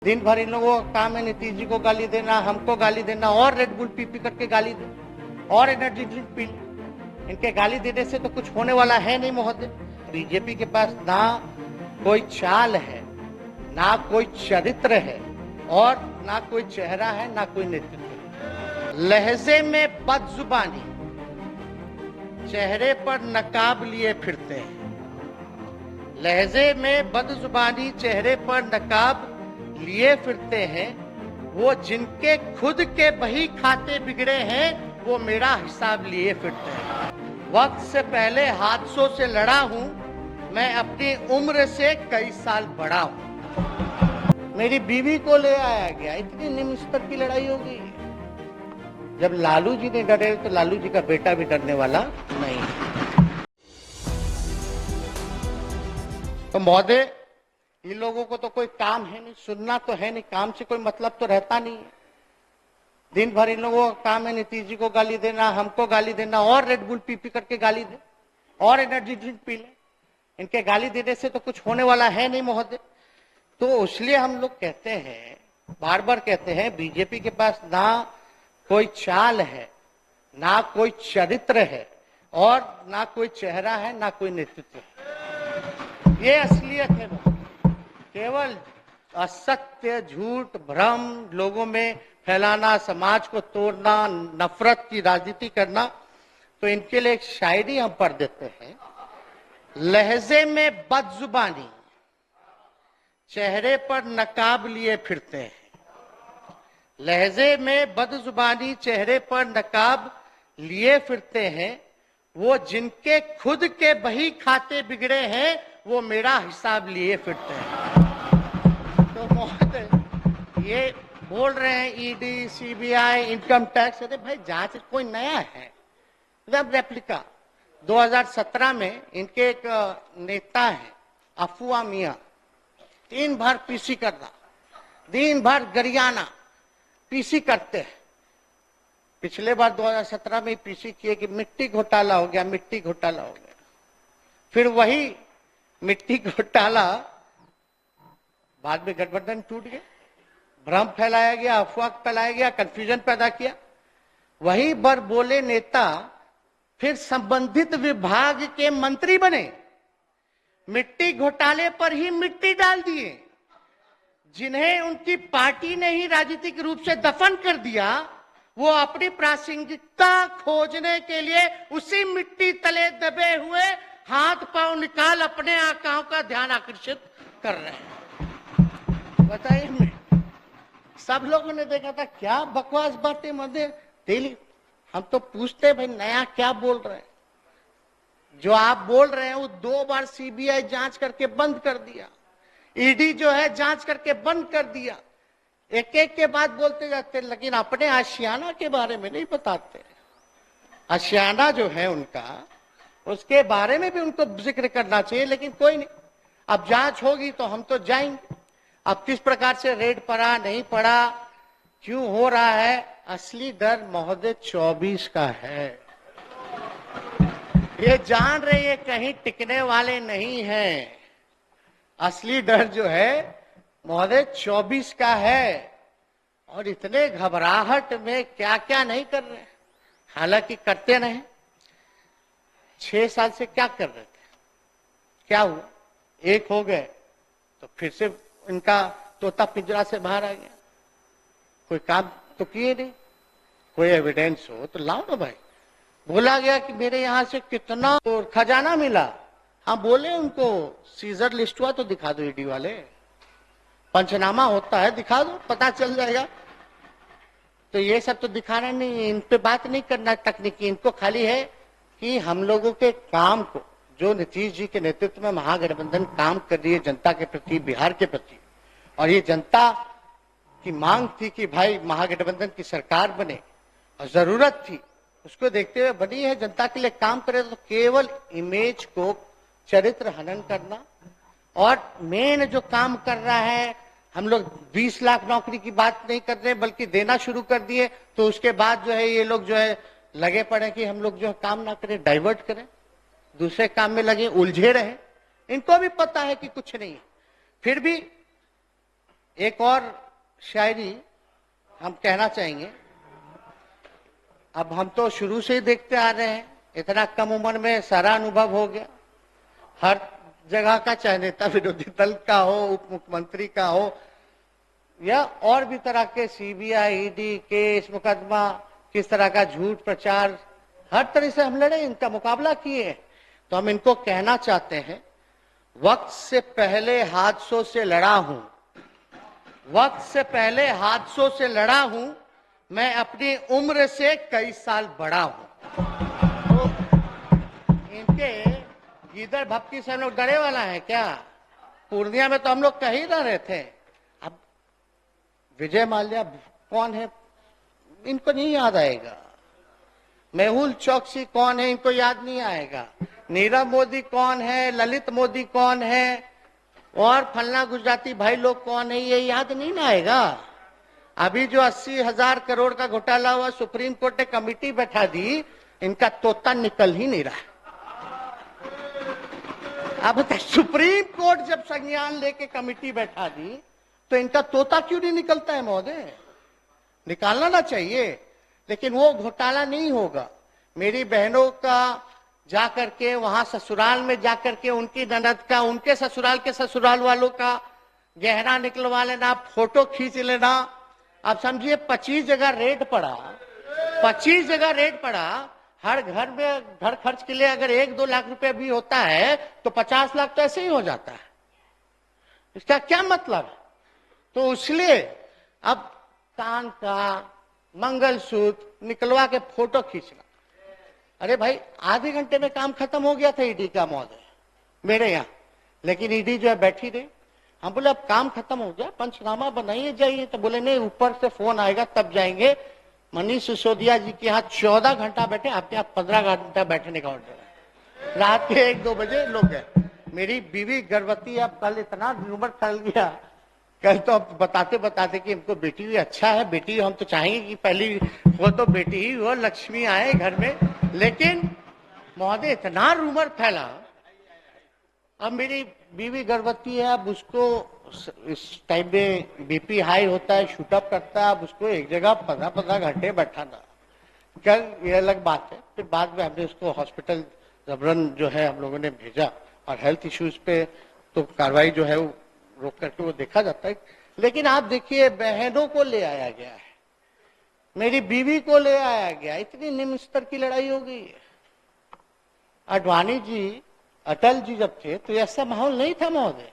दिन भर इन लोगों का काम है नीतीश जी को गाली देना, हमको गाली देना, और रेड बुल पी पी करके गाली दे, और एनर्जी ड्रिंक पी ले। इनके गाली देने से तो कुछ होने वाला है नहीं महोदय। बीजेपी के पास ना कोई चाल है, ना कोई चरित्र है, और ना कोई चेहरा है, ना कोई नेतृत्व। लहजे में बदजुबानी, चेहरे पर नकाब लिए फिरते हैं। लहजे में बदजुबानी, चेहरे पर नकाब लिए फिरते हैं। वो जिनके खुद के बही खाते बिगड़े हैं, वो मेरा हिसाब लिए फिरते हैं। वक्त से पहले हादसों से लड़ा हूं, मैं अपनी उम्र से कई साल बड़ा हूं। मेरी बीवी को ले आया गया, इतनी निम्न स्तर की लड़ाई हो गई। जब लालू जी ने डरे तो लालू जी का बेटा भी डरने वाला नहीं है। तो महोदय, इन लोगों को तो कोई काम है नहीं, सुनना तो है नहीं, काम से कोई मतलब तो रहता नहीं है। दिन भर इन लोगों का काम है नीतीश जी को गाली देना, हमको गाली देना, और रेड बुल पी पी करके गाली दे, और एनर्जी ड्रिंक पी ले। इनके गाली देने से तो कुछ होने वाला है नहीं महोदय। तो इसलिए हम लोग कहते हैं, बार बार कहते हैं, बीजेपी के पास ना कोई चाल है, ना कोई चरित्र है, और ना कोई चेहरा है, ना कोई नेतृत्व। ये असलियत है। केवल असत्य, झूठ, भ्रम लोगों में फैलाना, समाज को तोड़ना, नफरत की राजनीति करना। तो इनके लिए एक शायरी हम पढ़ देते हैं। लहजे में बदजुबानी, चेहरे पर नकाब लिए फिरते हैं। लहजे में बदजुबानी, चेहरे पर नकाब लिए फिरते हैं। वो जिनके खुद के बही खाते बिगड़े हैं, वो मेरा हिसाब लिए फिरते हैं। तो महोदय, ये बोल रहे हैं ईडी, सीबीआई, इनकम टैक्स। अरे भाई, जांच कोई नया है? वेब रेप्लिका 2017 में इनके एक नेता है अफवाह मियां, दिन भर पीसी करना, दिन भर गरियाना, पीसी करते हैं। पिछले बार 2017 में पीसी किए कि मिट्टी घोटाला हो गया, मिट्टी घोटाला हो गया। फिर वही मिट्टी घोटाला बाद में गठबंधन टूट गया, भ्रम फैलाया गया, अफवाह फैलाया गया, कंफ्यूजन पैदा किया। वही बर बोले नेता फिर संबंधित विभाग के मंत्री बने, मिट्टी घोटाले पर ही मिट्टी डाल दिए। जिन्हें उनकी पार्टी ने ही राजनीतिक रूप से दफन कर दिया, वो अपनी प्रासंगिकता खोजने के लिए उसी मिट्टी तले दबे हुए हाथ पांव निकाल अपने आकाओं का ध्यान आकर्षित कर रहे हैं। बताइए, सब लोगों ने देखा था, क्या बकवास बातें मध्य डेली। हम तो पूछते भाई, नया क्या बोल रहे हैं? जो आप बोल रहे हैं वो 2 बार सीबीआई जांच करके बंद कर दिया, ईडी जो है जांच करके बंद कर दिया। एक एक के बाद बोलते जाते, लेकिन अपने आशियाना के बारे में नहीं बताते। आशियाना जो है उनका, उसके बारे में भी उनको जिक्र करना चाहिए, लेकिन कोई नहीं। अब जांच होगी तो हम तो जाएंगे। अब किस प्रकार से रेड पड़ा, नहीं पड़ा, क्यों हो रहा है, असली डर महोदय 24 का है। ये जान रहे हैं कहीं टिकने वाले नहीं हैं। असली डर जो है महोदय 24 का है। और इतने घबराहट में क्या क्या नहीं कर रहे, हालांकि करते नहीं। 6 साल से क्या कर रहे थे, क्या हुआ? एक हो गए तो फिर से इनका तोता पिंजरा से बाहर आ गया। कोई काम तो किए नहीं। कोई एविडेंस हो तो लाओ ना भाई। बोला गया कि मेरे यहां से कितना तो खजाना मिला। हाँ बोले उनको, सीजर लिस्ट हुआ तो दिखा दो, ईडी वाले पंचनामा होता है, दिखा दो, पता चल जाएगा। तो ये सब तो दिखाना नहीं, इन पे बात नहीं करना तकनीकी। इनको खाली है कि हम लोगों के काम को, जो नीतीश जी के नेतृत्व में महागठबंधन काम कर रही है जनता के प्रति, बिहार के प्रति, और ये जनता की मांग थी कि भाई महागठबंधन की सरकार बने, और जरूरत थी, उसको देखते हुए बनी है, जनता के लिए काम करे। तो केवल इमेज को चरित्र हनन करना, और मेन जो काम कर रहा है, हम लोग 20 लाख नौकरी की बात नहीं कर रहे, बल्कि देना शुरू कर दिए। तो उसके बाद जो है ये लोग जो है लगे पड़े कि हम लोग जो काम ना करें, डाइवर्ट करें, दूसरे काम में लगे, उलझे रहे। इनको भी पता है कि कुछ नहीं है, फिर भी एक और शायरी हम कहना चाहेंगे। अब हम तो शुरू से ही देखते आ रहे हैं, इतना कम उम्र में सारा अनुभव हो गया। हर जगह का, चाहे नेता विरोधी दल का हो, उप मुख्यमंत्री का हो, या और भी तरह के सीबीआई, ईडी केस, मुकदमा, किस तरह का झूठ प्रचार, हर तरह से हम लड़े, इनका मुकाबला किए। तो हम इनको कहना चाहते हैं, वक्त से पहले हादसों से लड़ा हूं, वक्त से पहले हादसों से लड़ा हूं, मैं अपनी उम्र से कई साल बड़ा हूं। तो इनके गीदड़ भक्ति से हम लोग डरे वाला है क्या? पूर्णिया में तो हम लोग कह ही ना रहे थे। अब विजय माल्या कौन है इनको नहीं याद आएगा, मेहुल चौकसी कौन है इनको याद नहीं आएगा, नीरव मोदी कौन है, ललित मोदी कौन है, और फलना गुजराती भाई लोग कौन है, ये याद नहीं ना आएगा। अभी जो 80,000 करोड़ का घोटाला हुआ, सुप्रीम कोर्ट ने कमेटी बैठा दी, इनका तोता निकल ही नहीं रहा। अब सुप्रीम कोर्ट जब संज्ञान लेके कमेटी बैठा दी, तो इनका तोता क्यों नहीं निकलता है महोदय? निकालना ना चाहिए, लेकिन वो घोटाला नहीं होगा। मेरी बहनों का जाकर के वहां ससुराल में जाकर के उनकी ननद का, उनके ससुराल के ससुराल वालों का गहना निकलवा लेना, फोटो खींच लेना। अब समझिए 25 जगह रेड पड़ा, 25 जगह रेड पड़ा। हर घर में घर खर्च के लिए अगर 1-2 लाख रुपए भी होता है तो 50 लाख तो ऐसे ही हो जाता है। इसका क्या मतलब? तो इसलिए अब कान का मंगलसूत्र निकलवा के फोटो खींचना, अरे भाई आधे घंटे में काम खत्म हो गया था ईडी का महोदय मेरे यहाँ, लेकिन ईडी जो है बैठी रही। हम बोले अब काम खत्म हो गया, पंचनामा बनाइए जाइए। तो बोले नहीं, ऊपर से फोन आएगा तब जाएंगे। मनीष सिसोदिया जी के यहाँ 14 घंटा बैठे, आपके यहाँ 15 घंटा बैठने का ऑर्डर है। रात के 1-2 बजे लोग गए। मेरी बीवी गर्भवती, अब कल इतना र्यूमर फैल गया, कल तो अब बताते बताते कि हमको बेटी भी अच्छा है, बेटी हम तो चाहेंगे कि पहली वो तो बेटी ही हो, लक्ष्मी आए घर में। लेकिन महोदय इतना रूमर फैला। अब मेरी बीवी गर्भवती है, अब उसको इस टाइम में बीपी हाई होता है, शूटअप करता है, अब उसको एक जगह 15-15 घंटे बैठाना, कल ये अलग बात है। फिर बाद में हमने उसको हॉस्पिटल जबरन जो है हम लोगों ने भेजा, और हेल्थ इश्यूज पे तो कार्रवाई जो है वो रोक करके वो देखा जाता है। लेकिन आप देखिए, बहनों को ले आया गया है, मेरी बीवी को ले आया गया, इतनी निम्न स्तर की लड़ाई हो गई है। आडवाणी जी, अटल जी जब थे तो ऐसा माहौल नहीं था महोदय।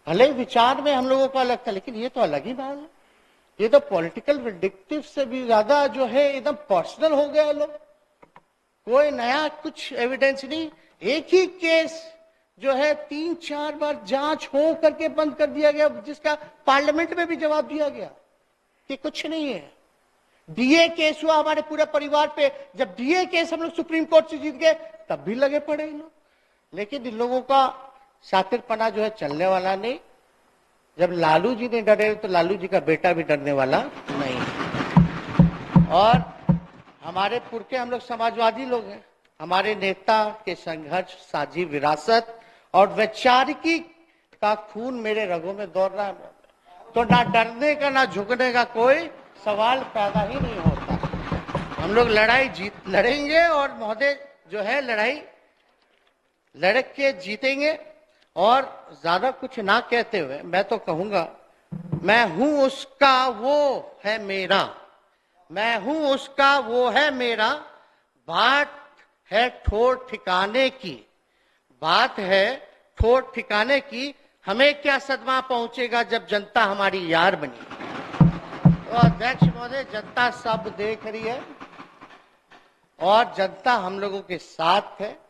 भले विचार में हम लोगों को अलग था, लेकिन ये तो अलग ही माहौल है। ये तो पॉलिटिकल विंडिक्टिव से भी ज्यादा जो है एकदम पर्सनल हो गया लोग। कोई नया कुछ एविडेंस नहीं। एक ही केस जो है 3-4 बार जांच हो करके बंद कर दिया गया, जिसका पार्लियामेंट में भी जवाब दिया गया कि कुछ नहीं है। डीए केस हुआ हमारे पूरे परिवार पे, जब डीए केस हम लोग सुप्रीम कोर्ट से जीत गए तब भी लगे पड़े इन लोग। लेकिन इन लोगों का शातिरपना जो है चलने वाला नहीं। जब लालू जी ने डरे तो लालू जी का बेटा भी डरने वाला नहीं। और हमारे पुरखे हम लोग समाजवादी लोग हैं, हमारे नेता के संघर्ष, साझी विरासत और वैचारिकी का खून मेरे रगों में दौड़ रहा है। तो ना डरने का ना झुकने का कोई सवाल पैदा ही नहीं होता। हम लोग लड़ाई लड़ेंगे, और महोदय जो है लड़ाई लड़ के जीतेंगे। और ज्यादा कुछ ना कहते हुए मैं तो कहूंगा, मैं हूं उसका वो है मेरा, मैं हूं उसका वो है मेरा, बात है ठोर ठिकाने की, बात है ठोर ठिकाने की, हमें क्या सदमा पहुंचेगा जब जनता हमारी यार बनी। तो अध्यक्ष महोदय, जनता सब देख रही है और जनता हम लोगों के साथ है।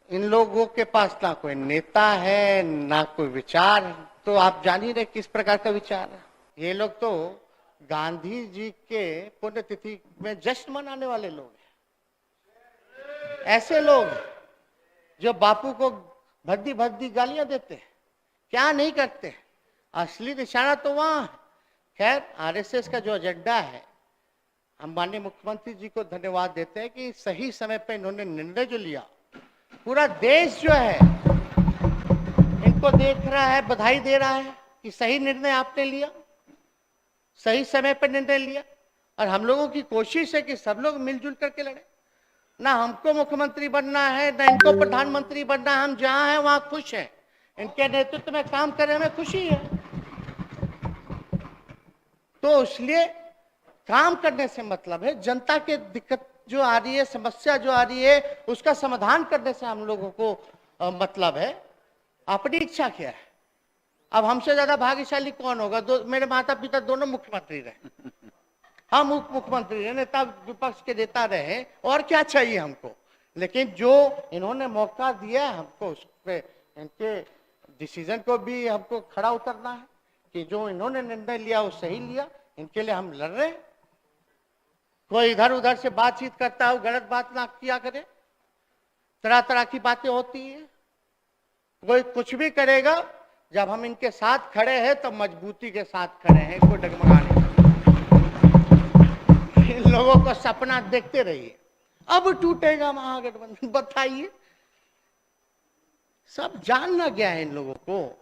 इन लोगों के पास ना कोई नेता है ना कोई विचार, तो आप जान ही रहे किस प्रकार का विचार है। ये लोग तो गांधी जी के पुण्यतिथि में जश्न मनाने वाले लोग हैं। ऐसे लोग जो बापू को भद्दी भद्दी गालियां देते हैं, क्या नहीं करते, असली निशाना तो वहां है। खैर, आरएसएस का जो एजेंडा है, हम माननीय मुख्यमंत्री जी को धन्यवाद देते हैं कि सही समय पे इन्होंने निर्णय जो लिया, पूरा देश जो है इनको देख रहा है, बधाई दे रहा है कि सही निर्णय आपने लिया, सही समय पर निर्णय लिया। और हम लोगों की कोशिश है कि सब लोग मिलजुल करके लड़े। ना हमको मुख्यमंत्री बनना है, ना इनको प्रधानमंत्री बनना है। हम जहां हैं वहां खुश हैं, इनके नेतृत्व में काम करने में खुशी है। तो इसलिए काम करने से मतलब है, जनता के दिक्कत जो आ रही है, समस्या जो आ रही है, उसका समाधान करने से हम लोगों को मतलब है। अपनी इच्छा क्या है? अब हमसे ज्यादा भाग्यशाली कौन होगा? मेरे माता पिता दोनों मुख्यमंत्री रहे, हम उप मुख्यमंत्री रहे, नेता विपक्ष के नेता रहे, और क्या चाहिए हमको? लेकिन जो इन्होंने मौका दिया हमको, उस पे इनके डिसीजन को भी हमको खड़ा उतरना है कि जो इन्होंने निर्णय लिया वो सही लिया। इनके लिए हम लड़ रहे हैं। कोई इधर उधर से बातचीत करता है, गलत बात ना किया करे। तरह तरह की बातें होती है, कोई कुछ भी करेगा। जब हम इनके साथ खड़े हैं तो मजबूती के साथ खड़े हैं, कोई डगमगा नहीं। इन लोगों को सपना देखते रहिए, अब टूटेगा महागठबंधन, बताइए। सब जानना गया है इन लोगों को,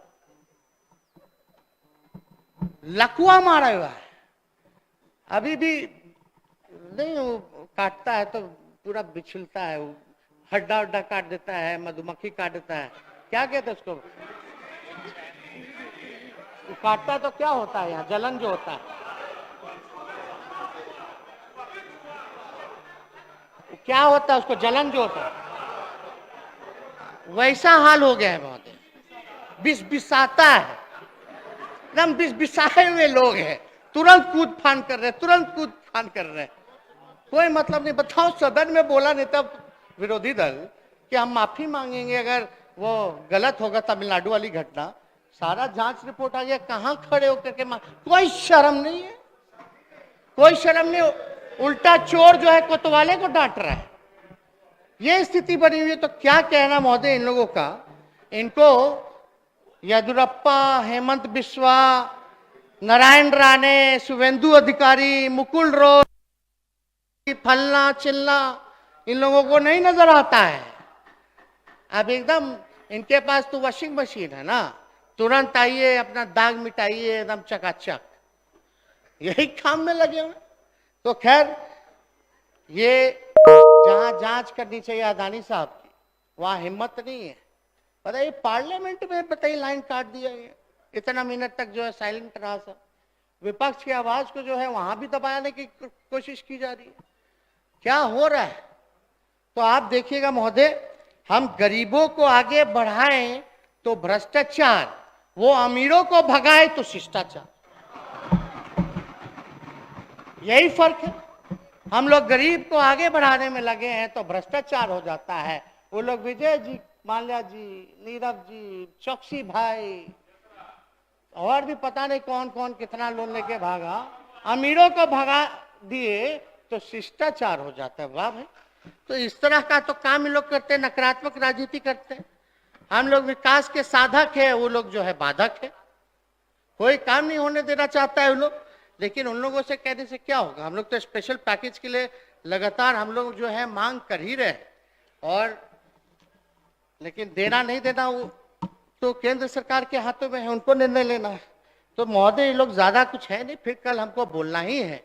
लकुआ मारा हुआ है। अभी भी नहीं, वो काटता है तो पूरा बिछलता है, वो हड्डा हड्डा काट देता है, मधुमक्खी काट देता है, क्या कहते हैं उसको? काटता है तो क्या होता है? यहाँ जलन जो होता है, क्या होता है उसको? जलन जो होता है, वैसा हाल हो गया है महोदय। बिस बिसाता है, एकदम बिस बिसाए हुए लोग हैं, तुरंत कूद फान कर रहे, तुरंत कूद फान कर रहे, कोई मतलब नहीं। बताओ, सदन में बोला नेता विरोधी दल कि हम माफी मांगेंगे अगर वो गलत होगा, तमिलनाडु वाली घटना, सारा जांच रिपोर्ट आ गया, कहां खड़े होकर के कोई शर्म नहीं है, कोई शर्म नहीं। उल्टा चोर जो है कोतवाले को डांट रहा है। ये स्थिति बनी हुई है। तो क्या कहना महोदय इन लोगों का? इनको येदियुरप्पा, हेमंत बिस्वा, नारायण राणे, शुभेंदु अधिकारी, मुकुल रॉय, फलना चिल्ला, इन लोगों को नहीं नजर आता है। अब एकदम इनके पास तो वॉशिंग मशीन है ना, तुरंत आइए, अपना दाग मिटाइए, एकदम चकाचक, यही काम में लगे हुए। तो खैर, ये जहां जांच करनी चाहिए अदानी साहब की, वहां हिम्मत नहीं है। पता है, पार्लियामेंट में बताइए लाइन काट दिया गया, इतना मिनट तक जो है साइलेंट रहा सब। विपक्ष की आवाज को जो है वहां भी दबाने की कोशिश की जा रही है। क्या हो रहा है? तो आप देखिएगा महोदय, हम गरीबों को आगे बढ़ाएं तो भ्रष्टाचार, वो अमीरों को भगाए तो शिष्टाचार, यही फर्क है। हम लोग गरीब को आगे बढ़ाने में लगे हैं तो भ्रष्टाचार हो जाता है। वो लोग विजय जी, माल्या जी, नीरव जी, चौकसी भाई, और भी पता नहीं कौन कौन कितना लोन लेके भागा, अमीरों को भगा दिए तो शिष्टाचार हो जाता है। वाह भाई, तो इस तरह का तो काम ये लोग करते हैं, नकारात्मक राजनीति करते हैं। हम लोग विकास के साधक है, वो लोग जो है बाधक है। कोई काम नहीं होने देना चाहता है वो लोग। लेकिन उन लोगों से कहने से क्या होगा? हम लोग तो स्पेशल पैकेज के लिए लगातार हम लोग जो है मांग कर ही रहे, और लेकिन देना नहीं देना वो तो केंद्र सरकार के हाथों में है, उनको निर्णय लेना है। तो महोदय, ये लोग ज्यादा कुछ है नहीं, फिर कल हमको बोलना ही है